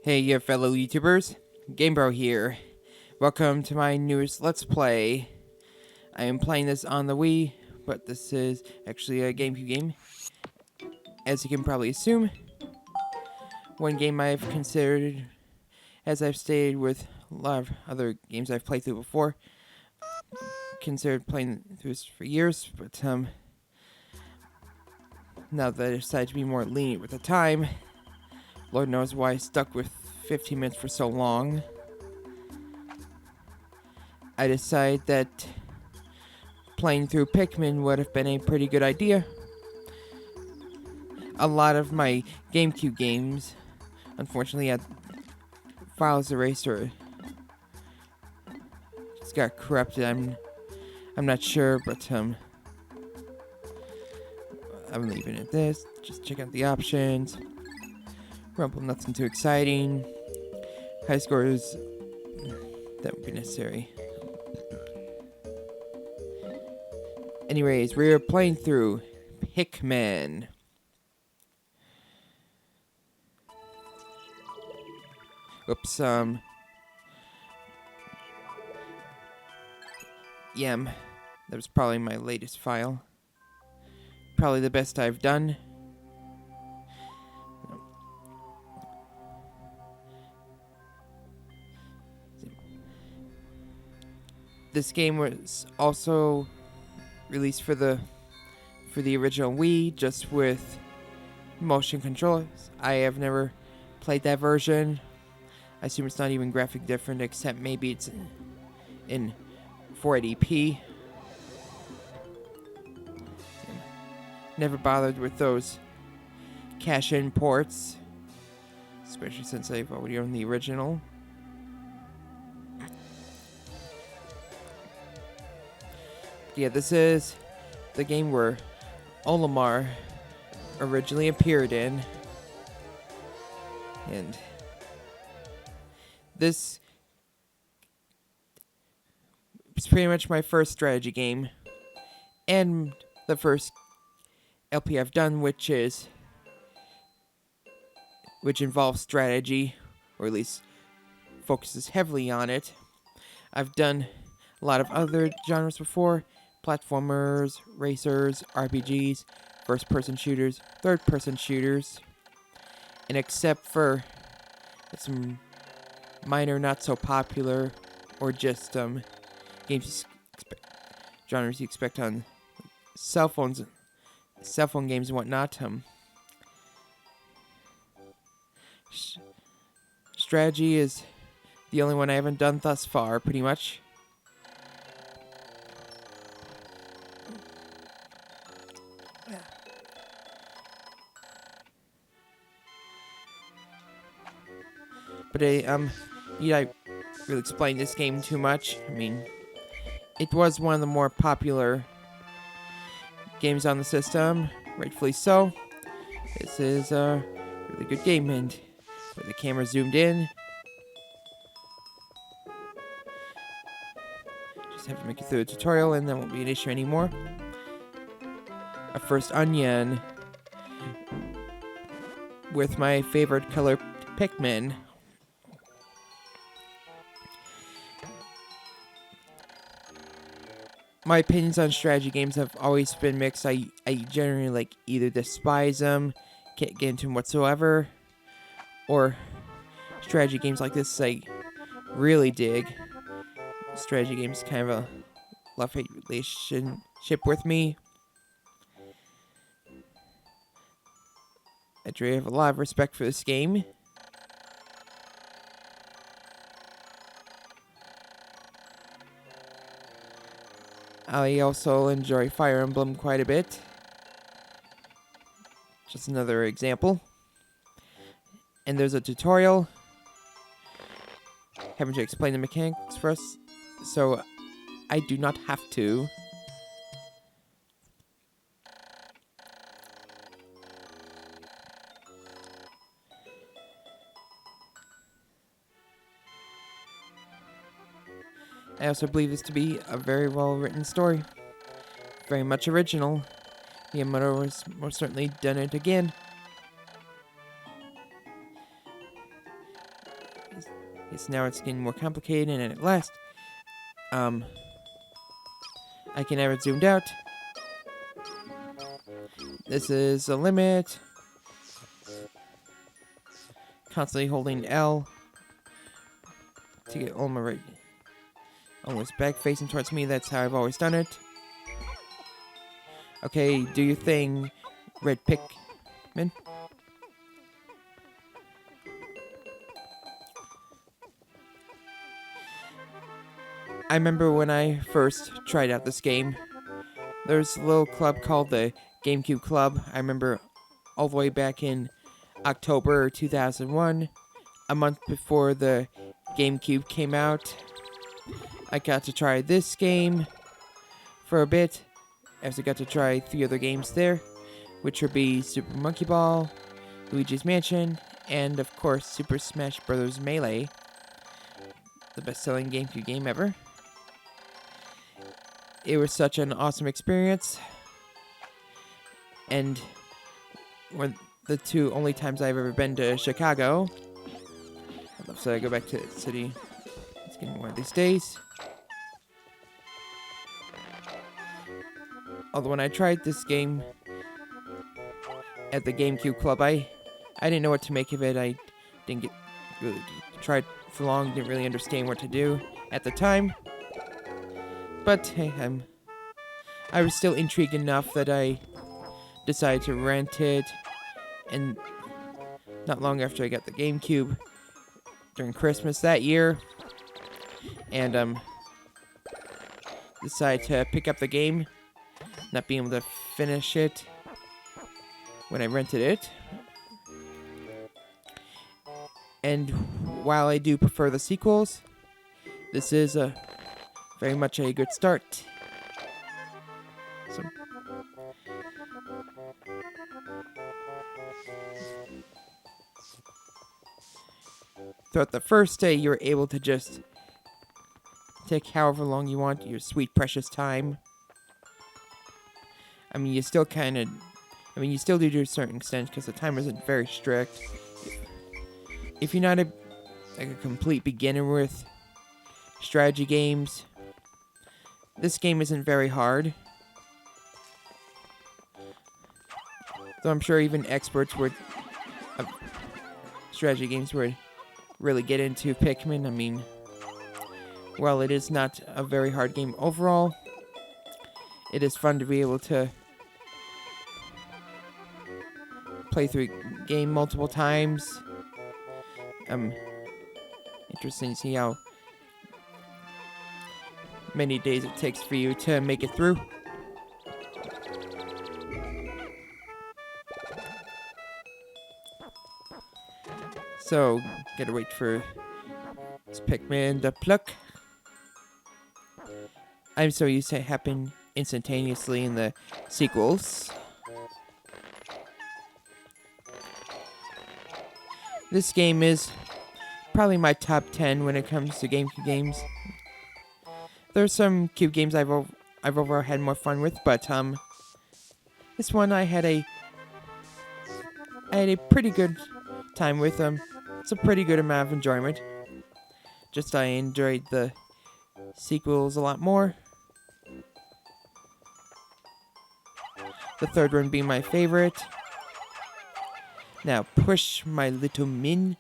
Hey, you fellow YouTubers, GameBro here. Welcome to my newest Let's Play. I am playing this on the Wii, but this is actually a GameCube game. As you can probably assume, one game I've considered, as I've stated with a lot of other games I've played through before, considered playing through this for years, but now that I decided to be more lenient with the time, Lord knows why I stuck with 15 minutes for so long. I decided that playing through Pikmin would have been a pretty good idea. A lot of my GameCube games, unfortunately, had files erased or just got corrupted. I'm not sure, but I'm leaving it this. Just check out the options. Rumble, nothing too exciting. High scores, that would be necessary. Anyways, we're playing through Pikmin. Oops, yeah, that was probably my latest file. Probably the best I've done. This game was also released for the original Wii, just with motion controllers. I have never played that version. I assume it's not even graphic different, except maybe it's in 480p. Never bothered with those cash-in ports, especially since I've already owned the original. Yeah, this is the game where Olimar originally appeared in, and this is pretty much my first strategy game, and the first LP I've done, which involves strategy, or at least focuses heavily on it. I've done a lot of other genres before: platformers, racers, RPGs, first-person shooters, third-person shooters, and except for some minor, not so popular, or just genres you expect on cell phone games and whatnot. Strategy is the only one I haven't done thus far, pretty much. But I really explain this game too much. I mean, it was one of the more popular games on the system, rightfully so. This is a really good game, and with the camera zoomed in, just have to make it through the tutorial, and that won't be an issue anymore. A first onion with my favorite color, Pikmin. My opinions on strategy games have always been mixed. I generally either despise them, can't get into them whatsoever, or strategy games like this I really dig. Strategy games kind of a love-hate relationship with me. I do have a lot of respect for this game. I also enjoy Fire Emblem quite a bit. Just another example. And there's a tutorial having to explain the mechanics for us, so I do not have to. I also believe this to be a very well-written story. Very much original. Miyamoto has most certainly done it again. Yes, now it's getting more complicated, and at last, I can have it zoomed out. This is a limit. Constantly holding L to get Olimar right. Almost back facing towards me. That's how I've always done it. Okay, do your thing, red Pikmin. I remember when I first tried out this game, there's a little club called the GameCube Club. I remember all the way back in October 2001, a month before the GameCube came out. I got to try this game for a bit. I also got to try 3 other games there, which would be Super Monkey Ball, Luigi's Mansion, and of course Super Smash Bros. Melee, the best-selling GameCube game ever. It was such an awesome experience, and one the 2 only times I've ever been to Chicago. I'd love to go back to the city. It's getting one of these days. Although when I tried this game at the GameCube Club, I didn't know what to make of it. I didn't get really tried for long, didn't really understand what to do at the time. But hey, I was still intrigued enough that I decided to rent it, and not long after I got the GameCube during Christmas that year, and decided to pick up the game, not being able to finish it when I rented it. And while I do prefer the sequels, this is very much a good start. So, throughout the first day, you're able to just take however long you want, your sweet precious time. I mean, you still you still do to a certain extent because the time isn't very strict. If you're not a complete beginner with strategy games, this game isn't very hard. Though I'm sure even experts would strategy games would really get into Pikmin. I mean, while it is not a very hard game overall, it is fun to be able to play through a game multiple times. Interesting to see how many days it takes for you to make it through. So, gotta wait for this Pikmin to pluck. I'm so used to it happen instantaneously in the sequels. This game is probably my top 10 when it comes to GameCube games. There's some Cube games I've overall had more fun with, but this one I had a pretty good time with. It's a pretty good amount of enjoyment. Just I enjoyed the sequels a lot more. The third one being my favorite. Now push my little min.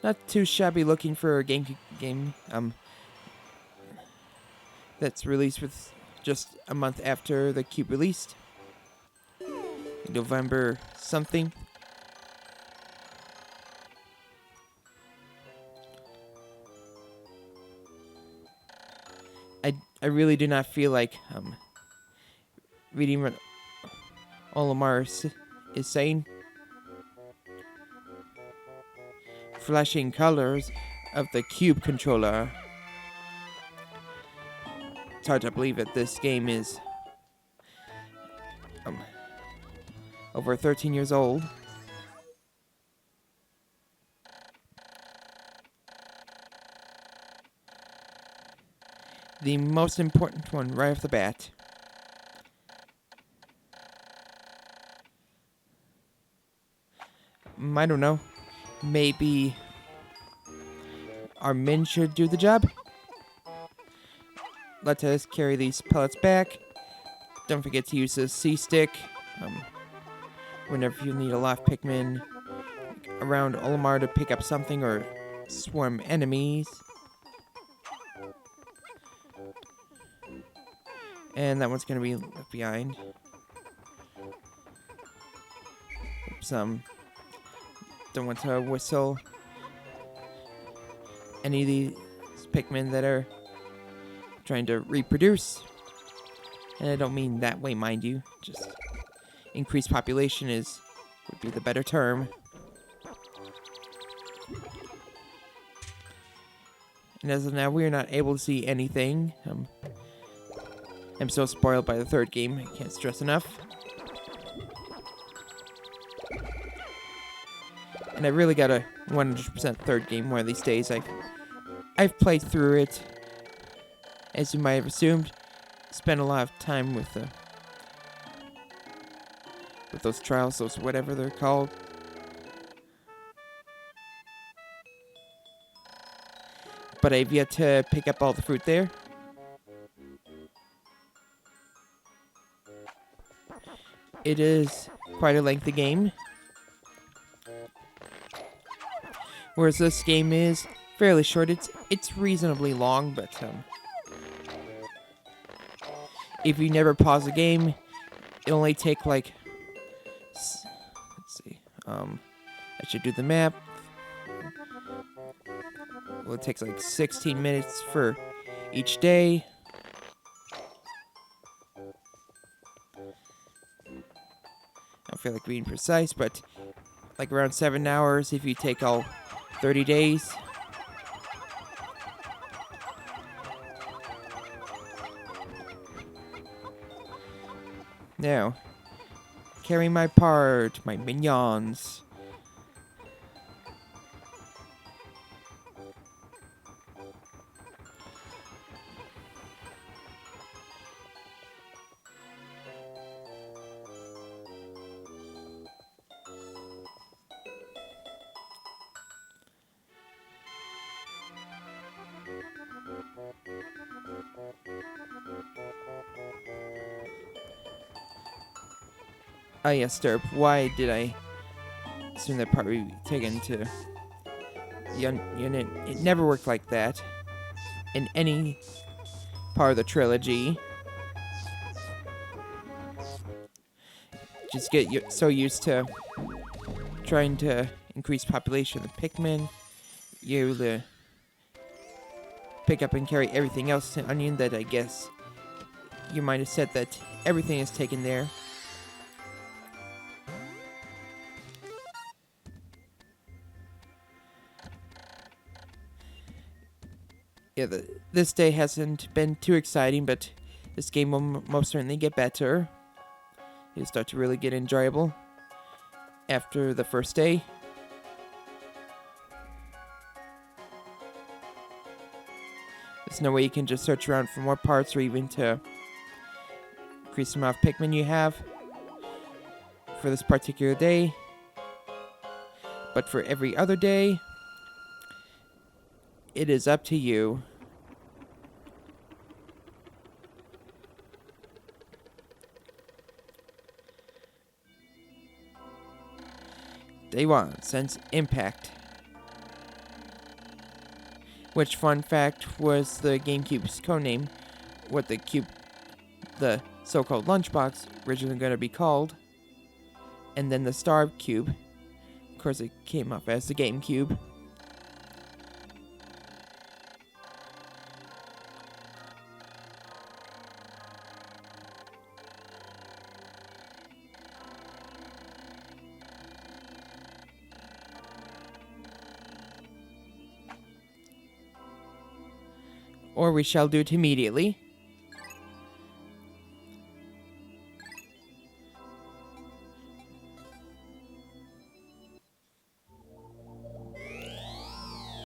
Not too shabby looking for a GameCube game that's released with just a month after the Cube released. November something. I really do not feel like reading what Olimar is saying. Flashing colors of the Cube controller. It's hard to believe that this game is over 13 years old. The most important one right off the bat. I don't know. Maybe our men should do the job? Let us carry these pellets back. Don't forget to use the C-stick. Whenever you need a lot of Pikmin around Olimar to pick up something or swarm enemies. And that one's gonna be left behind. Oops, don't want to whistle any of these Pikmin that are trying to reproduce. And I don't mean that way, mind you. Just increased population would be the better term. And as of now, we are not able to see anything. I'm so spoiled by the third game, I can't stress enough. And I really got a 100% third game one of these days. I've played through it, as you might have assumed. Spent a lot of time with those trials, those whatever they're called. But I've yet to pick up all the fruit there. It is quite a lengthy game. Whereas this game is fairly short. It's reasonably long, but if you never pause a game, it'll only take like, let's see, I should do the map. Well, it takes like 16 minutes for each day. I don't feel like being precise, but like around 7 hours if you take all 30 days. Now, carry my part, my minions. Oh yes, Derp, why did I assume that part would be taken to the unit? It never worked like that in any part of the trilogy. Just get so used to trying to increase population of the Pikmin, you're able to pick up and carry everything else to Onion that I guess you might have said that everything is taken there. Yeah, this day hasn't been too exciting, but this game will most certainly get better. It'll start to really get enjoyable after the first day. There's no way you can just search around for more parts or even to increase the amount of Pikmin you have for this particular day. But for every other day, it is up to you. Day 1, Sense Impact. Which, fun fact, was the GameCube's codename, what the so-called lunchbox, originally going to be called. And then the Star Cube. Of course, it came up as the GameCube. Or we shall do it immediately.